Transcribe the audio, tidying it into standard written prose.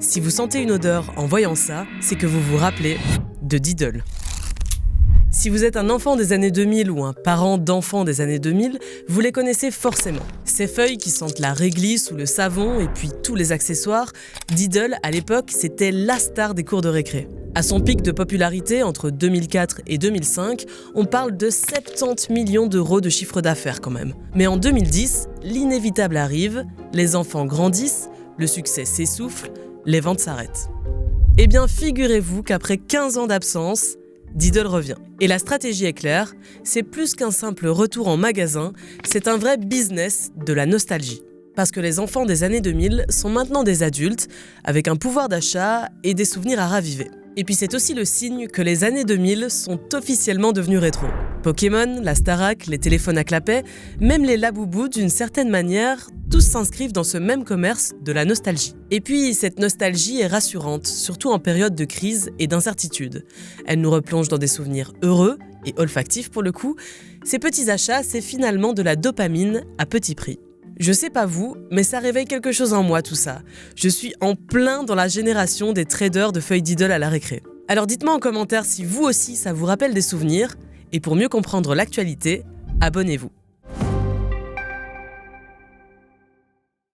Si vous sentez une odeur en voyant ça, c'est que vous vous rappelez de Diddle. Si vous êtes un enfant des années 2000 ou un parent d'enfant des années 2000, vous les connaissez forcément. Ces feuilles qui sentent la réglisse ou le savon et puis tous les accessoires, Diddle, à l'époque, c'était la star des cours de récré. À son pic de popularité entre 2004 et 2005, on parle de 70 millions d'euros de chiffre d'affaires quand même. Mais en 2010, l'inévitable arrive, les enfants grandissent, le succès s'essouffle, les ventes s'arrêtent. Eh bien, figurez-vous qu'après 15 ans d'absence, Diddle revient. Et la stratégie est claire, c'est plus qu'un simple retour en magasin, c'est un vrai business de la nostalgie. Parce que les enfants des années 2000 sont maintenant des adultes, avec un pouvoir d'achat et des souvenirs à raviver. Et puis c'est aussi le signe que les années 2000 sont officiellement devenues rétro. Pokémon, la Starac, les téléphones à clapet, même les Laboubou d'une certaine manière, tous s'inscrivent dans ce même commerce de la nostalgie. Et puis cette nostalgie est rassurante, surtout en période de crise et d'incertitude. Elle nous replonge dans des souvenirs heureux et olfactifs pour le coup. Ces petits achats, c'est finalement de la dopamine à petit prix. Je sais pas vous, mais ça réveille quelque chose en moi tout ça. Je suis en plein dans la génération des traders de feuilles Diddle à la récré. Alors dites-moi en commentaire si vous aussi ça vous rappelle des souvenirs, et pour mieux comprendre l'actualité, abonnez-vous.